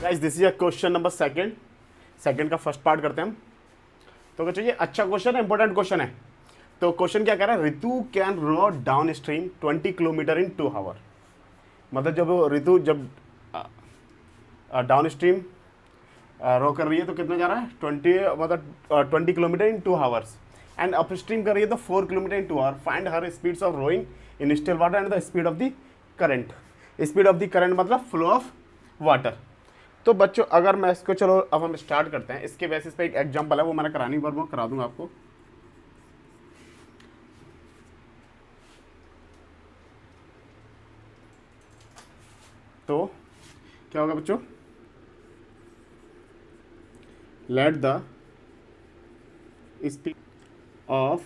Guys this is a question number second का first part करते हैं हम। तो बच्चों ये अच्छा क्वेश्चन है, इंपॉर्टेंट क्वेश्चन है। तो क्वेश्चन क्या कह रहा है, Ritu can row downstream 20 kilometre in 2 hour. मतलब जब ऋतु जब डाउन स्ट्रीम रो कर रही है तो कितना जा रहा है 20, मतलब 20 kilometre in 2 hours. And upstream कर रही है तो 4 kilometre in 2 hour. Find her speeds of rowing in still water and the speed of the current. Speed of the current मतलब फ्लो ऑफ वाटर। तो बच्चों अगर मैं इसको, चलो अब हम स्टार्ट करते हैं। इसके बेसिस पे एक एग्जांपल है, वो मैंने करानी बार वो करा दूंगा आपको। तो क्या होगा बच्चों, let the speed of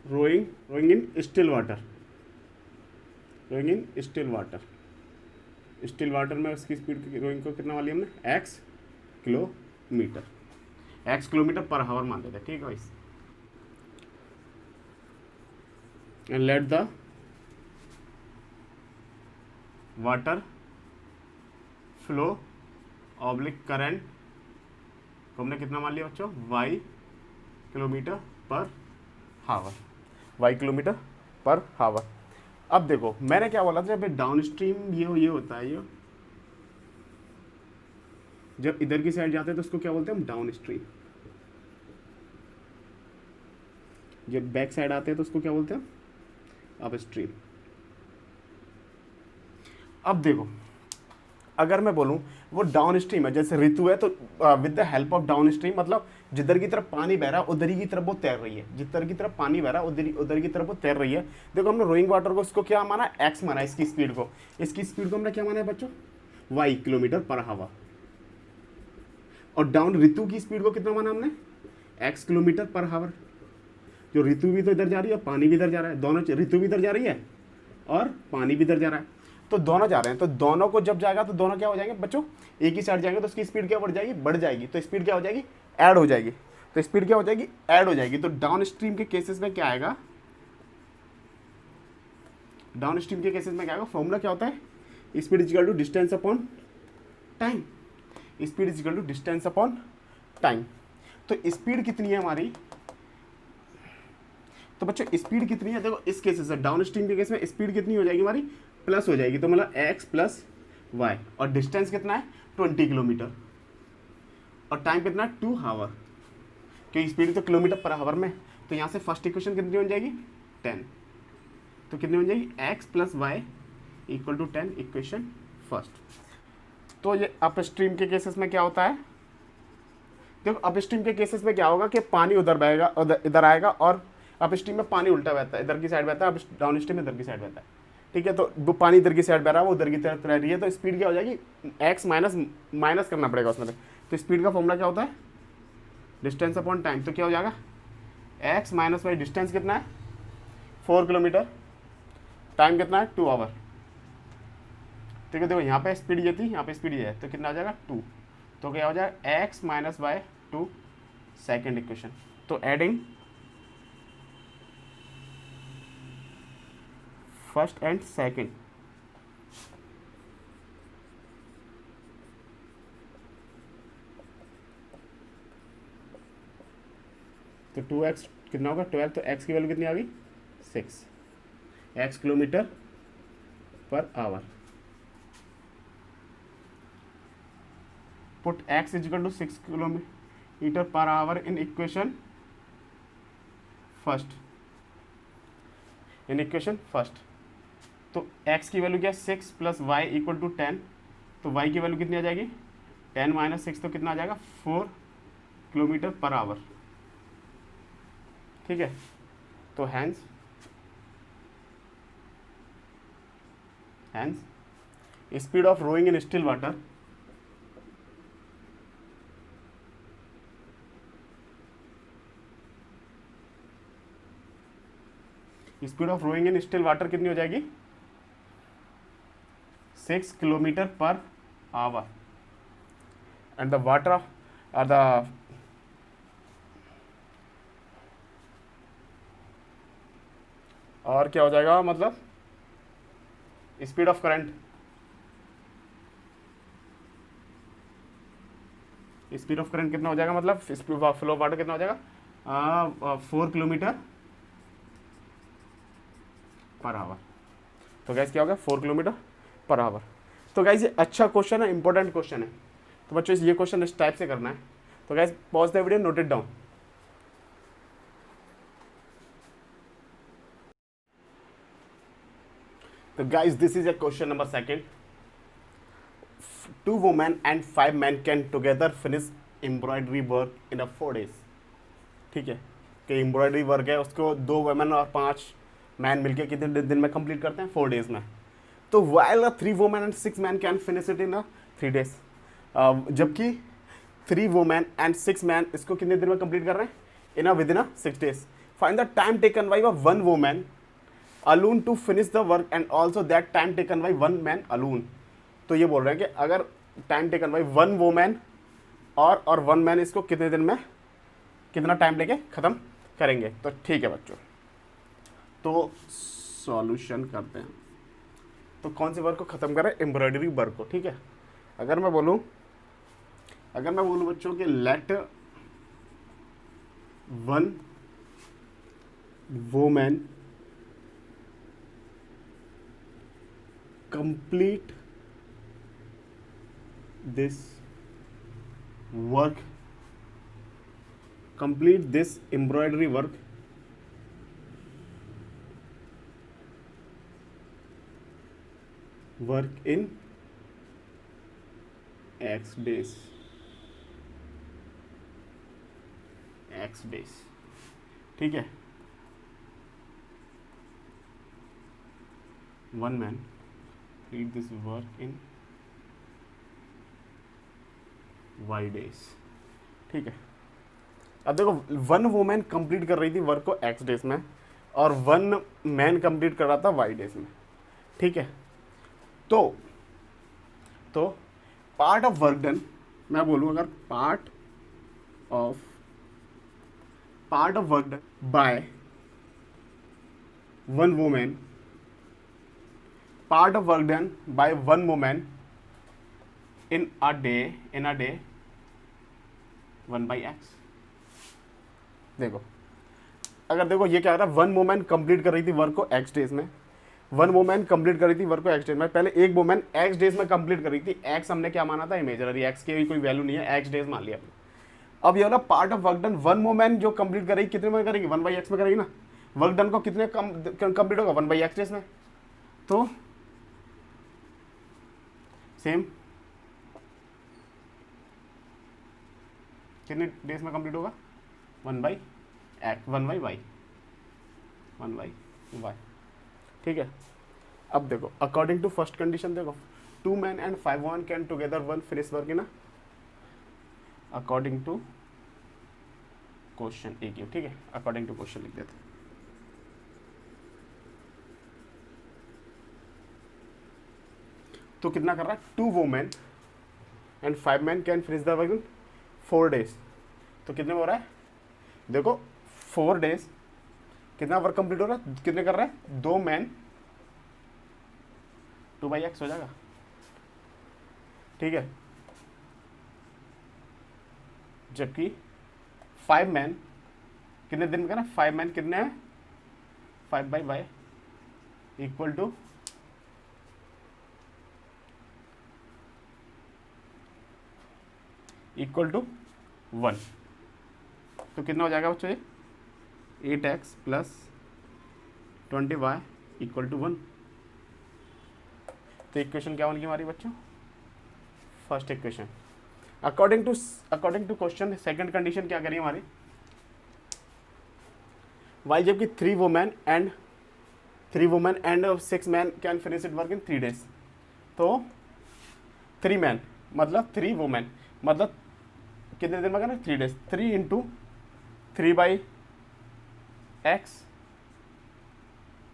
rowing in still water, rowing in still water में उसकी स्पीड रोइंग को कितना वाली हमने किलोमीटर, एक्स किलोमीटर पर हावर मान लेते हैं। ठीक है भाई। And let the water flow oblique current को हमने कितना मान लिया बच्चों, वाई किलोमीटर पर हावर, वाई किलोमीटर पर हावर। अब देखो मैंने क्या बोला था, जब डाउन स्ट्रीम ये होता है, ये जब इधर की साइड जाते हैं तो उसको क्या बोलते हैं हम, डाउन स्ट्रीम। जब बैक साइड आते हैं तो उसको क्या बोलते हैं, अप स्ट्रीम। अब देखो अगर मैं बोलूं वो डाउन स्ट्रीम है, जैसे ऋतु है तो with the help of down stream, मतलब जिधर की तरफ पानी बह रहा है उधर ही की तरफ वो तैर रही है, जिधर की तरफ पानी बह रहा है उधर की तरफ वो तैर रही है। देखो हमने रोइंग वाटर को इसको क्या माना, एक्स माना, इसकी स्पीड को हमने क्या माना है बच्चों, वाई किलोमीटर पर हावर। और डाउन ऋतु की स्पीड को कितना माना हमने, एक्स किलोमीटर पर हावर। जो ऋतु भी तो इधर जा रही है और पानी भी इधर जा रहा है, दोनों ऋतु भी इधर जा रही है और पानी भी इधर जा रहा है, तो दोनों जा रहे हैं। तो दोनों को जब जाएगा तो दोनों क्या हो जाएंगे बच्चों, एक ही साइड जाएंगे तो उसकी स्पीड क्या बढ़ जाएगी। तो स्पीड क्या हो जाएगी, ऐड हो जाएगी। तो स्पीड क्या हो जाएगी, ऐड हो जाएगी। तो डाउन स्ट्रीम के केसेस में क्या आएगा, डाउन स्ट्रीम के केसेस में क्या आएगा, फॉर्मूला क्या होता है, speed is equal to distance upon time. Speed is equal to distance upon time. तो स्पीड कितनी है हमारी, तो बच्चों स्पीड कितनी है, देखो इस केस से डाउन स्ट्रीम के केस में स्पीड कितनी हो जाएगी हमारी, प्लस हो जाएगी। तो मतलब एक्स प्लस वाई, और डिस्टेंस कितना है 20 किलोमीटर, और टाइम कितना है 2 आवर, क्योंकि स्पीड तो किलोमीटर पर आवर में। तो यहाँ से फर्स्ट इक्वेशन कितनी हो जाएगी 10। तो कितनी हो जाएगी, X plus Y equal to 10, equation first. तो ये अप स्ट्रीम के केसेस में क्या होता है, देखो अप स्ट्रीम के केसेस में क्या होगा कि पानी उधर बहेगा, इधर आएगा, और अप स्ट्रीम में पानी उल्टा बहता है, इधर की साइड बहता है, अब डाउन स्ट्रीम में इधर की साइड बहता है। ठीक है, तो वो पानी इधर की साइड बह रहा है, वो उधर की तरफ रह रही है, तो स्पीड क्या हो जाएगी, एक्स माइनस करना पड़ेगा उसमें। तो स्पीड का फॉर्मूला क्या होता है, डिस्टेंस अपॉन टाइम। तो क्या हो जाएगा, एक्स माइनस वाई, डिस्टेंस कितना है 4 किलोमीटर, टाइम कितना है 2 आवर। ठीक है, देखो यहाँ पे स्पीड ये थी, यहाँ पे स्पीड ये है, तो कितना आ जाएगा 2। तो क्या हो जाएगा, X minus Y 2, second equation. तो एडिंग फर्स्ट एंड सेकेंड, तो 2x कितना होगा 12, तो x की वैल्यू कितनी आ गई 6, x kilometre per hour. Put x is equal to 6 kilometre per hour in equation first, तो x की वैल्यू क्या है 6 प्लस वाई इक्वल टू 10। तो y की वैल्यू कितनी आ जाएगी 10 माइनस 6, तो कितना आ जाएगा 4 किलोमीटर पर आवर। ठीक है, तो hence speed of rowing in still water, speed of rowing in still water कितनी हो जाएगी 6 kilometre per hour, and the water the और क्या हो जाएगा, मतलब speed of current, speed of current कितना हो जाएगा, मतलब speed of flow of water कितना हो जाएगा 4 किलोमीटर पर आवर। तो गैस क्या होगा 4 किलोमीटर पर आवर। तो गैस ये अच्छा क्वेश्चन है, इंपॉर्टेंट क्वेश्चन है। तो बच्चों ये क्वेश्चन इस टाइप से करना है। तो guys pause the video, note it down. तो guys this is a question number second. 2 women and 5 men can together finish embroidery work in a 4 days। ठीक है, कि एम्ब्रॉयडरी वर्क है उसको 2 वुमेन और 5 मैन मिलके कितने दिन में कंप्लीट करते हैं 4 डेज में। तो while 3 women and 6 men can finish it in 3 days, जबकि 3 women and 6 men इसको कितने दिन में कंप्लीट कर रहे हैं within 6 days। Find the time taken by 1 woman alone to finish the work and also that time taken by 1 man alone। तो ये बोल रहे हैं कि अगर टाइम टेकन बाई 1 वोमैन और 1 मैन इसको कितने दिन में कितना टाइम लेके ख़त्म करेंगे। तो ठीक है बच्चों, तो सॉल्यूशन करते हैं। तो कौन से वर्क को ख़त्म करें, एम्ब्रॉयडरी वर्क को। ठीक है, अगर मैं बोलूँ बच्चों कि let 1 woman complete this embroidery work in X days। ठीक है, 1 man complete this work in Y days। ठीक है, अब देखो 1 वुमेन कंप्लीट कर रही थी वर्क को X डेज में और 1 मैन कंप्लीट कर रहा था Y डेज में। ठीक है, तो पार्ट ऑफ वर्क डन, मैं बोलूँ अगर part of work done by 1 women, part of work done by 1 women in a day 1/x। देखो अगर देखो ये क्या रहा है, 1 वुमेन कंप्लीट कर रही थी वर्क को X डेज में, 1 वुमेन कंप्लीट कर रही थी वर्क को X डेज में। पहले एक वुमेन X डेज में कंप्लीट कर रही थी, X हमने क्या माना था इमेजिनरी, X की कोई वैल्यू नहीं है, X डेज मान लिया। अब ये वाला part of work done 1 women जो कंप्लीट करेगी कितने में करेगी 1/x में करेगी ना। वर्क डन को कितने कंप्लीट होगा 1/x डेज में। तो सेम कितने डेज में कंप्लीट होगा 1/y। ठीक है, अब देखो अकॉर्डिंग टू फर्स्ट कंडीशन, देखो 2 men and 5 women can together one finish work ना, अकॉर्डिंग टू क्वेश्चन एक ही। ठीक है, अकॉर्डिंग टू क्वेश्चन लिख देते। तो कितना कर रहा है 2 women and 5 men can finish the work in 4 days। तो कितने में हो रहा है, देखो 4 डेज कितना वर्क कंप्लीट हो रहा है, कितने कर रहा है 2 मैन 2/x हो जाएगा। ठीक है, जबकि 5 मैन कितने दिन में करना, 5 मैन कितने हैं 5/y इक्वल टू (1)। तो कितना हो जाएगा बच्चों ये 8x plus 20y equal to 1। तो इक्वेशन क्या होगी हमारी बच्चों, first equation. According to question second condition क्या करिए हमारी, वाई जबकि 3 women and 6 man can finish it work in 3 days. तो 3 मैन मतलब 3 वुमेन मतलब कितने दिन में करना 3 डेज, 3 × 3/x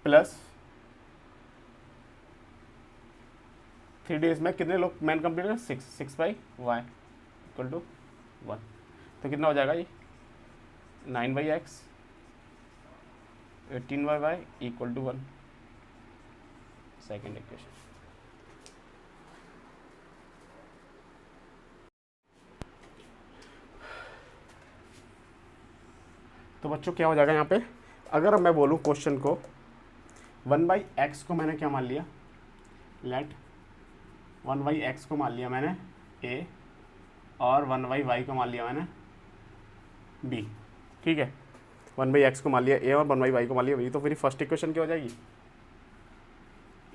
प्लस 3 डेज में कितने लोग मैन कंप्लीट कर 6/y इक्वल टू 1। तो कितना हो जाएगा ये 9/x 18/y equal to 1, second equation. तो बच्चों क्या हो जाएगा यहाँ पे, अगर मैं बोलूँ क्वेश्चन को 1/x को मैंने क्या मान लिया, लेट 1/x को मान लिया मैंने a और 1/y को मान लिया मैंने b, ठीक है। 1/x को मान लिया a और 1/y को मान लिया b, तो फिर फर्स्ट इक्वेशन क्या हो जाएगी,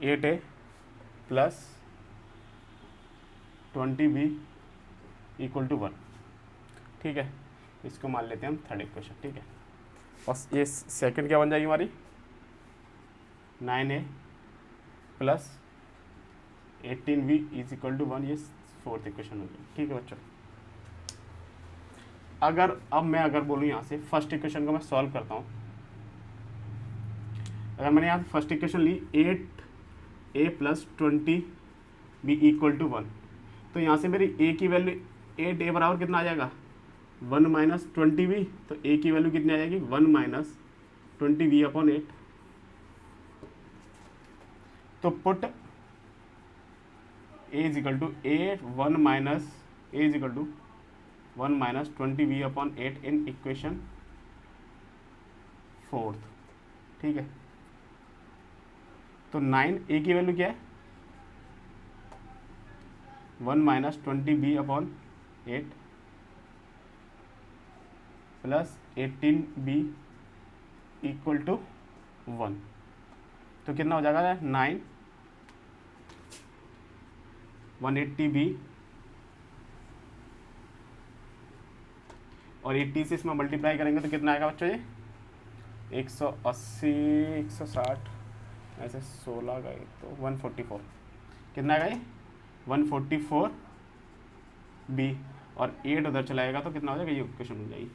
8a plus 20b equal to 1, ठीक है। इसको मान लेते हैं हम थर्ड इक्वेशन, ठीक है। और ये सेकंड क्या बन जाएगी हमारी, 9a plus 18b is equal to 1, ये फोर्थ इक्वेशन हो गई, ठीक है बच्चों। अगर बोलूँ यहाँ से फर्स्ट इक्वेशन को मैं सॉल्व करता हूँ, अगर मैंने यहाँ फर्स्ट इक्वेशन ली 8a plus 20b equal to 1, तो यहाँ से मेरी a की वैल्यू 8a बराबर कितना आ जाएगा, 1 माइनस 20b, तो a की वैल्यू कितनी आ जाएगी, 1 माइनस 20b अपॉन 8। तो put a is equal to 1 minus 20b upon 8 in equation fourth, ठीक है। तो 9 a की वैल्यू क्या है, 1 minus 20b upon 8 plus 18b equal to 1, तो कितना हो जाएगा 9 180b और 80 से इसमें मल्टीप्लाई करेंगे तो कितना आएगा बच्चों, ये 180 160 ऐसे 16 गए तो 144, कितना आएगा ये 144b और 8 उधर चलाएगा तो कितना हो जाएगा, ये इक्वेशन हो जाएगी,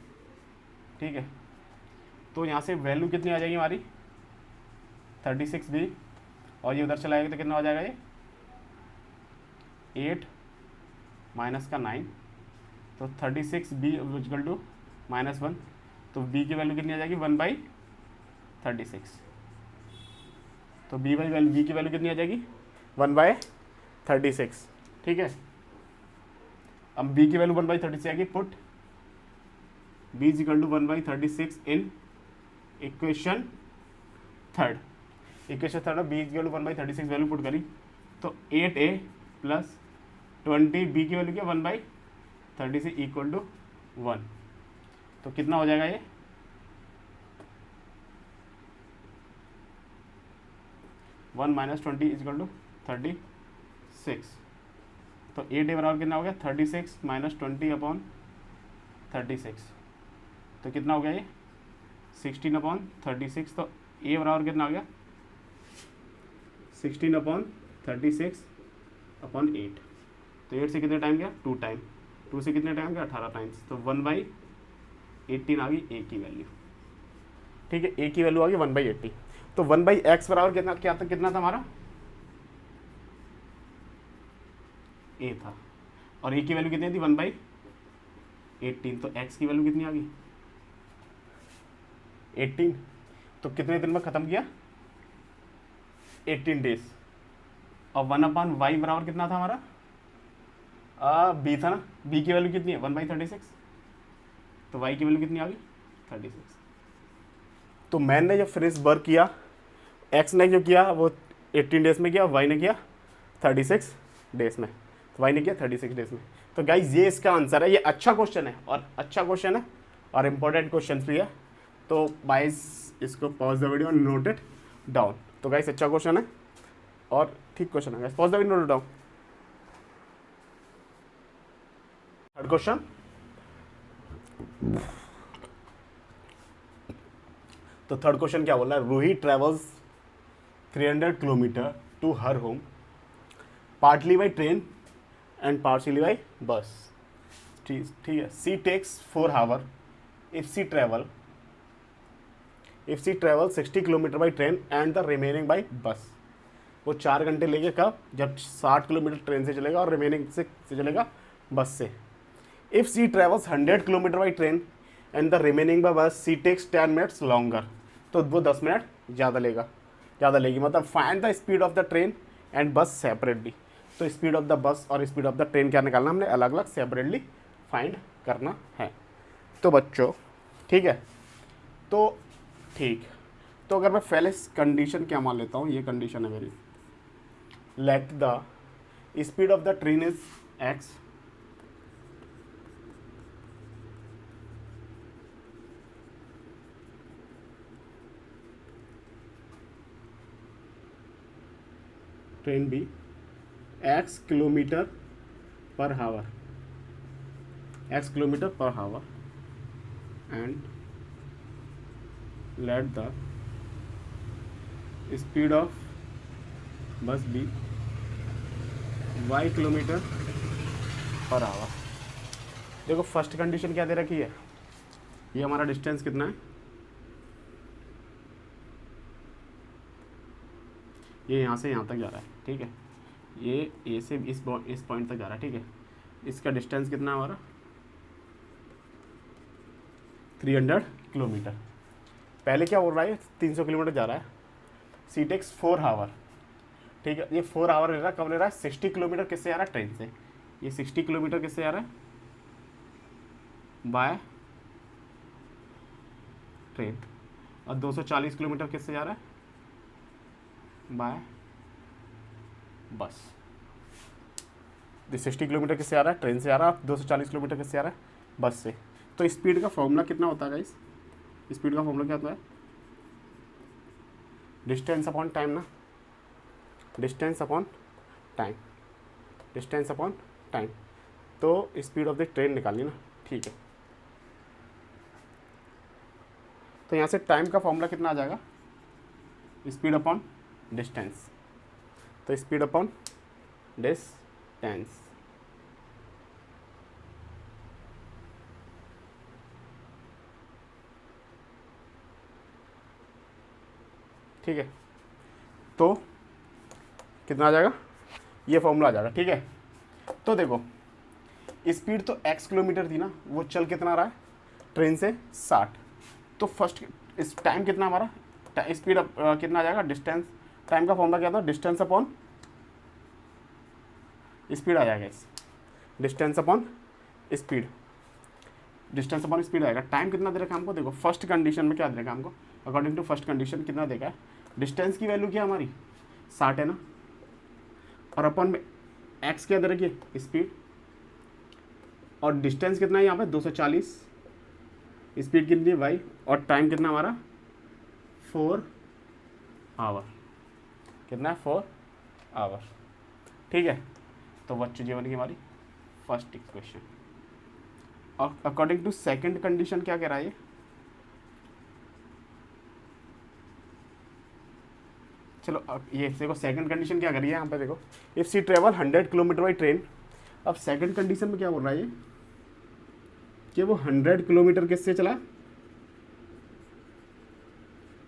ठीक है। तो यहाँ से वैल्यू कितनी आ जाएगी हमारी 36b और ये उधर चलाएगा तो कितना हो जाएगा, ये 8 माइनस का 9, तो 36b इक्वल टू -1, तो b की वैल्यू कितनी आ जाएगी 1/36, तो b की वैल्यू कितनी आ जाएगी 1/36, ठीक है। अब b की वैल्यू 1/36 आएगी, put b is equal to 1/36 in equation third b is equal to 1/36 value put करी तो 8a प्लस 20b की वैल्यू क्या 1/36 इक्वल टू 1, तो कितना हो जाएगा ये 1 माइनस 20 इज इक्वल टू 36, तो 8a बराबर कितना हो गया 36 माइनस 20 अपॉन 36, तो कितना हो गया ये 16 अपॉन 36, तो a बराबर कितना हो गया 16 अपॉन 36 अपॉन 8, तो 8 से कितने टाइम गया 2 टाइम, 2 से कितने टाइम गया 18 टाइम्स, तो 1/18 आ गई a की वैल्यू, ठीक है। a की वैल्यू आ गई 1/80, तो 1/x बराबर कितना था हमारा a था और a की वैल्यू कितनी थी 1/18, तो x की वैल्यू कितनी आ गई 18, तो कितने दिन में खत्म किया 18 डेज, और 1/y बराबर कितना था हमारा b था ना, b की वैल्यू कितनी है 1/36, तो y की वैल्यू कितनी आ गई 36। तो मैन ने जो फिनिश वर्क किया, x ने जो किया वो 18 डेज में किया, y ने किया 36 डेज में, तो y ने किया 36 डेज में। तो गाइज ये इसका आंसर है, ये अच्छा क्वेश्चन है और इम्पोर्टेंट क्वेश्चन भी है, तो गाइज इसको पॉज द वीडियो और नोट इट डाउन। तो गाइज अच्छा क्वेश्चन है और ठीक क्वेश्चन है, pause the video note it down. Third question, तो थर्ड क्वेश्चन क्या बोल रहा है, Ruhi travels 300 kilometre to her home partly by train and partially by bus, ठीक है। She takes 4 hour if she travel 60 kilometre by train and the remaining by bus, वो 4 घंटे लेके कब, जब 60 किलोमीटर ट्रेन से चलेगा और रिमेनिंग से चलेगा बस से। If she travels 100 kilometre by train and the remaining by bus she takes 10 minutes longer, तो वो 10 मिनट ज़्यादा लेगी, मतलब find the speed of the train and बस सेपरेटली। तो स्पीड ऑफ द बस और स्पीड ऑफ द ट्रेन क्या निकालना, हमने अलग अलग सेपरेटली फाइंड करना है। तो बच्चों ठीक है, तो ठीक, तो अगर मैं पहले कंडीशन क्या मान लेता हूँ, ये कंडीशन है मेरी, let the speed of the train is x, train be x kilometre per hour, x kilometre per hour, and let the speed of bus be y kilometre per hour. देखो first condition क्या दे रखी है, ये हमारा distance कितना है, ये यहाँ से यहाँ तक जा रहा है, ठीक है, ये ए से इस पॉइंट तक जा रहा है, ठीक है, इसका डिस्टेंस कितना है हमारा 300 किलोमीटर। पहले क्या बोल रहा है, 300 किलोमीटर जा रहा है, सी टेक्स 4 आवर, ठीक है, ये 4 आवर ले रहा है, कब ले रहा है, 60 किलोमीटर किससे जा रहा है, ट्रेन से, ये 60 किलोमीटर किससे जा रहा है, बाय ट्रेन, और 240 किलोमीटर किससे जा रहा है, बाय बस। 60 किलोमीटर किससे आ रहा है, ट्रेन से आ रहा है, 240 किलोमीटर किससे आ रहा है, बस से। तो स्पीड का फॉर्मूला कितना होता है गाइस, स्पीड का फॉर्मूला क्या होता है, डिस्टेंस अपॉन टाइम ना, distance upon time, distance upon time, तो स्पीड ऑफ द ट्रेन निकालनी ना, ठीक है। तो यहाँ से टाइम का फॉर्मूला कितना आ जाएगा, स्पीड अपॉन डिस्टेंस, तो स्पीड अपॉन डिस्टेंस, ठीक है, तो कितना आ जाएगा, ये फॉर्मूला आ जाएगा, ठीक है। तो देखो स्पीड तो x किलोमीटर थी ना, वो चल कितना रहा है ट्रेन से 60, तो फर्स्ट इस टाइम कितना हमारा, स्पीड कितना आ जाएगा, डिस्टेंस, टाइम का फॉर्मूला क्या था, डिस्टेंस अपॉन स्पीड आ जाएगा, इस distance upon speed, distance upon speed आएगा। टाइम कितना दे रखा है हमको, देखो फर्स्ट कंडीशन में क्या दे रखा है हमको, अकॉर्डिंग टू फर्स्ट कंडीशन कितना देखा है, डिस्टेंस की वैल्यू क्या हमारी 60 है ना, और अपॉन में एक्स क्या दे रखी है, स्पीड, और डिस्टेंस कितना है यहाँ पे 240, स्पीड कितनी है वाई, और टाइम कितना हमारा 4 आवर, कितना है 4 आवर, ठीक है। तो बच्चों जीवन की हमारी फर्स्ट इक्वेशन। और अकॉर्डिंग टू सेकंड कंडीशन क्या कह रहा है ये, चलो अब ये देखो सेकंड कंडीशन क्या करिए यहाँ पे, देखो if she travel 100 kilometre by train. अब सेकंड कंडीशन में क्या बोल रहा है ये, कि वो 100 किलोमीटर किससे चला,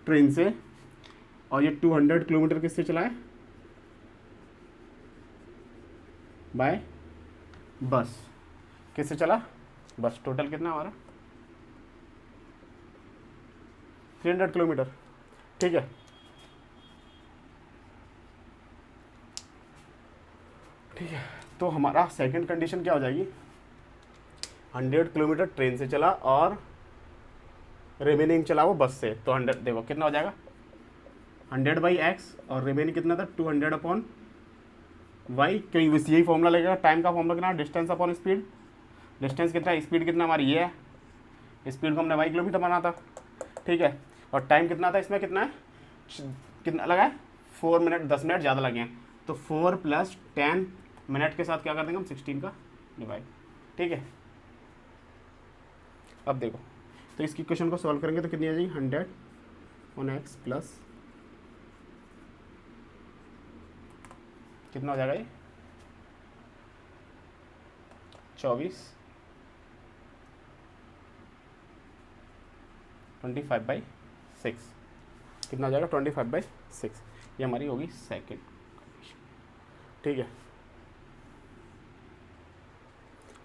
ट्रेन से, और ये 200 किलोमीटर किससे चला है, बाय बस, किससे चला, बस। टोटल कितना हमारा 300 किलोमीटर, ठीक है, ठीक है। तो हमारा सेकंड कंडीशन क्या हो जाएगी, 100 किलोमीटर ट्रेन से चला और रिमेनिंग चला वो बस से, तो 100 देखो कितना हो जाएगा 100 बाई एक्स, और रिमेनिंग कितना था 200 अपॉन वाई, क्योंकि बस यही फॉर्मूला लगेगा। टाइम का फॉर्मूला कितना, डिस्टेंस अपॉन स्पीड, डिस्टेंस कितना है, स्पीड कितना हमारी ये है, स्पीड को हमने वाई किलोमीटर बना था, ठीक है, और टाइम कितना था इसमें, कितना है, कितना लगा है 4 मिनट, 10 मिनट ज़्यादा लगे हैं, तो 4 + 10 मिनट के साथ क्या कर देंगे हम 16 का डिवाइड, ठीक है। अब देखो तो इसकी क्वेश्चन को सॉल्व करेंगे तो कितनी आ जाएगी 100 ऑन एक्स प्लस कितना हो जाएगा ये 24 25/6 कितना हो जाएगा 25/6, ये हमारी होगी सेकंड कंडीशन, ठीक है।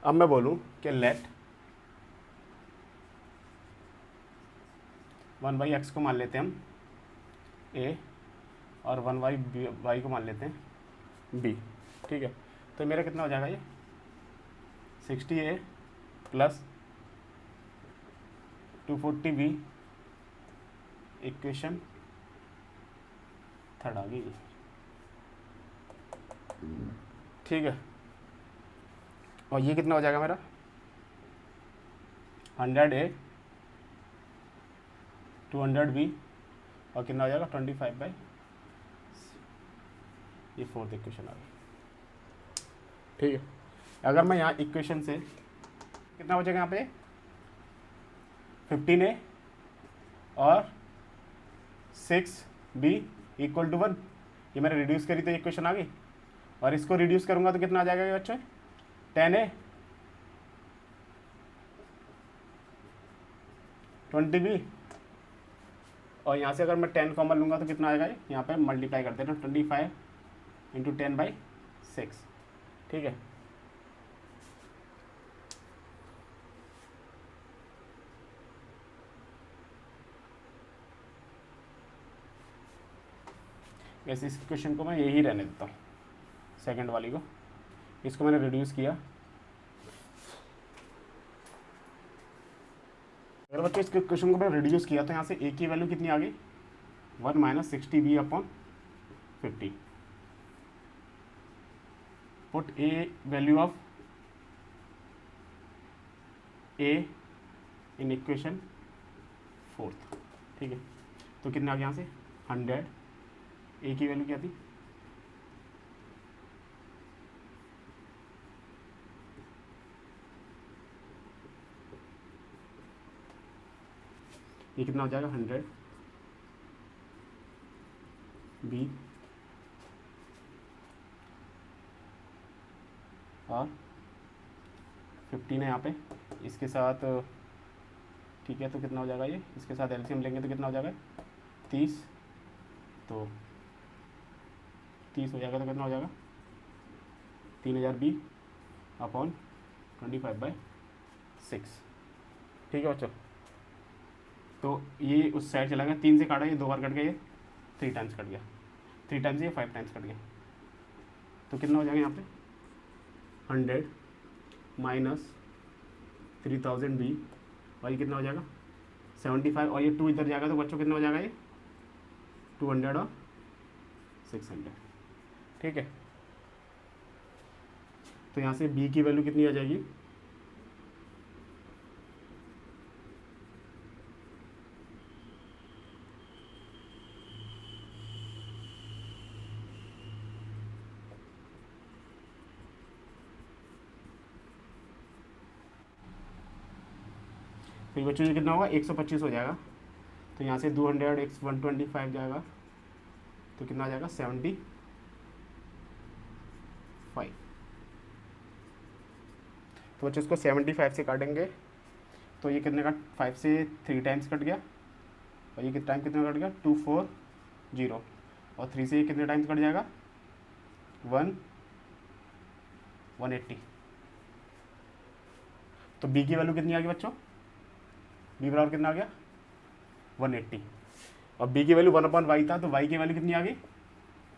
अब मैं बोलूँ कि लेट 1/x को मान लेते हैं हम a और 1/y को मान लेते हैं b, ठीक है। तो मेरा कितना हो जाएगा ये 60a + 240b इक्वेशन थर्ड आ गई, ठीक है। और ये कितना हो जाएगा मेरा 100A 200B और कितना हो जाएगा 25/, ये फोर्थ इक्वेशन आ गई, ठीक है। अगर मैं यहाँ इक्वेशन से कितना हो जाएगा यहाँ पे 15A और 6B इक्वल टू 1, ये मैंने रिड्यूस करी तो इक्वेशन आ गई। और इसको रिड्यूस करूँगा तो कितना आ जाएगा ये बच्चों 10A 20B, और यहाँ से अगर मैं 10 कॉमन लूँगा तो कितना आएगा, ये यहाँ पे मल्टीप्लाई कर देना 25 इंटू 10/6, ठीक है। वैसे इस क्वेश्चन को मैं यही रहने देता हूँ, सेकंड वाली को, इसको मैंने रिड्यूस किया। अगर बच्चों इस क्वेश्चन को मैंने रिड्यूस किया तो यहाँ से ए की वैल्यू कितनी आ गई 1 - 60B/50। Put A value of A in equation fourth, ठीक है। तो कितना आ गया यहाँ से 100, ए की वैल्यू क्या थी ये कितना हो जाएगा 100B और 15 है यहाँ पे, इसके साथ ठीक है। तो कितना हो जाएगा ये, इसके साथ एलसीएम लेंगे तो कितना हो जाएगा 30, तो 30 हो जाएगा तो कितना हो जाएगा 3000B/25/6, ठीक है बच्चों। तो ये उस साइड चला गया, 3 से काटा, ये 2 बार कट गया, ये 3 टाइम्स कट गया, 3 टाइम्स ये 5 टाइम्स कट गया। तो कितना हो जाएगा यहाँ पे 100 - 3000B और ये कितना हो जाएगा 75, और ये 2 इधर जाएगा तो बच्चों कितना हो जाएगा ये 200 और 600, ठीक है। तो यहाँ से B की वैल्यू कितनी आ जाएगी फिर बच्चों ये कितना होगा 125 हो जाएगा। तो यहाँ से 200 x 125 जाएगा तो कितना आ जाएगा 75। तो बच्चों इसको 75 से काटेंगे तो ये कितने का 5 से 3 टाइम्स कट गया, और ये टाइम कितने कट गया 240, और 3 से ये कितने टाइम्स कट जाएगा 180। तो B की वैल्यू कितनी आ गई बच्चों, B बराबर कितना आ गया 180, और B की वैल्यू 1/y था, तो y की वैल्यू कितनी आ गई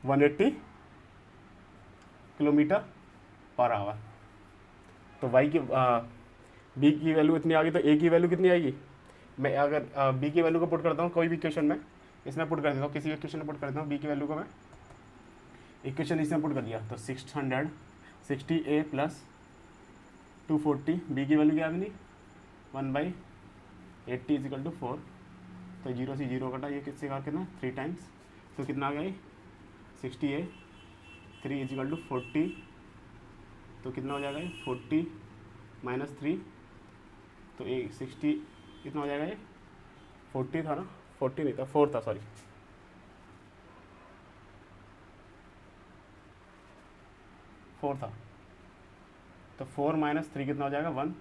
180 km/h। तो y की B की वैल्यू इतनी आ गई, तो A की वैल्यू कितनी आएगी। मैं अगर B की वैल्यू को पुट करता हूँ कोई भी इक्वेशन में, इसमें पुट कर देता हूँ, किसी इक्वेशन में पुट कर देता हूँ B की वैल्यू को, मैं इक्वेशन इसमें पुट कर दिया तो 660A + 240, B की वैल्यू क्या आ गई 1/80 = 4, तो 0 से 0 कटा, ये किससे का कितना 3 टाइम्स, तो कितना आ गया 60A 3 = 40, तो कितना हो जाएगा 40 - 3, तो 60 कितना हो जाएगा ये 40 था ना, 40 नहीं था 4 था, सॉरी 4 था, तो 4 - 3 कितना हो जाएगा 1,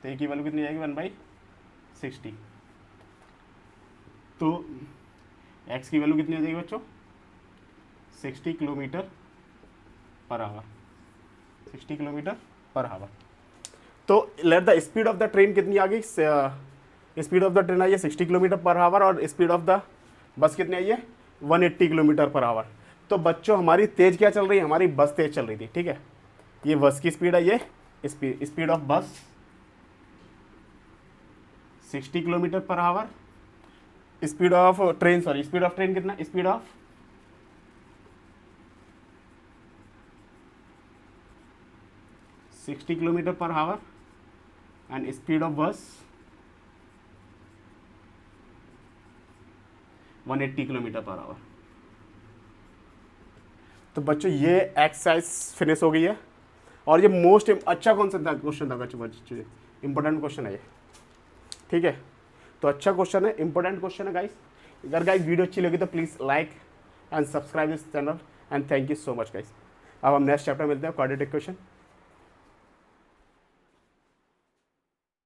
तो A की वैल्यू कितनी जाएगी 1/60। तो x की वैल्यू कितनी हो जाएगी बच्चों 60 km/h, 60 km/h। तो late the speed of the train कितनी आ गई, स्पीड ऑफ द ट्रेन आई है 60 km/h और स्पीड ऑफ द बस कितनी आई है 180 km/h। तो बच्चों हमारी तेज क्या चल रही है, हमारी बस तेज चल रही थी, ठीक है। ये बस की स्पीड है, ये speed of bus 60 km/h speed of train, sorry speed of train कितना, speed of 60 kilometre per hour and speed of bus 180 kilometre per our. तो बच्चों ये एक्सरसाइज फिनिश हो गई है। और ये मोस्ट अच्छा कौन सा था क्वेश्चन था बच्चों, इंपॉर्टेंट क्वेश्चन है ये, ठीक है। तो अच्छा क्वेश्चन है, इंपॉर्टेंट क्वेश्चन है गाइस। अगर गाइस वीडियो अच्छी लगी तो please like and subscribe this channel and thank you so much guys. अब हम नेक्स्ट चैप्टर मिलते हैं, क्वाड्रेटिक क्वेश्चन।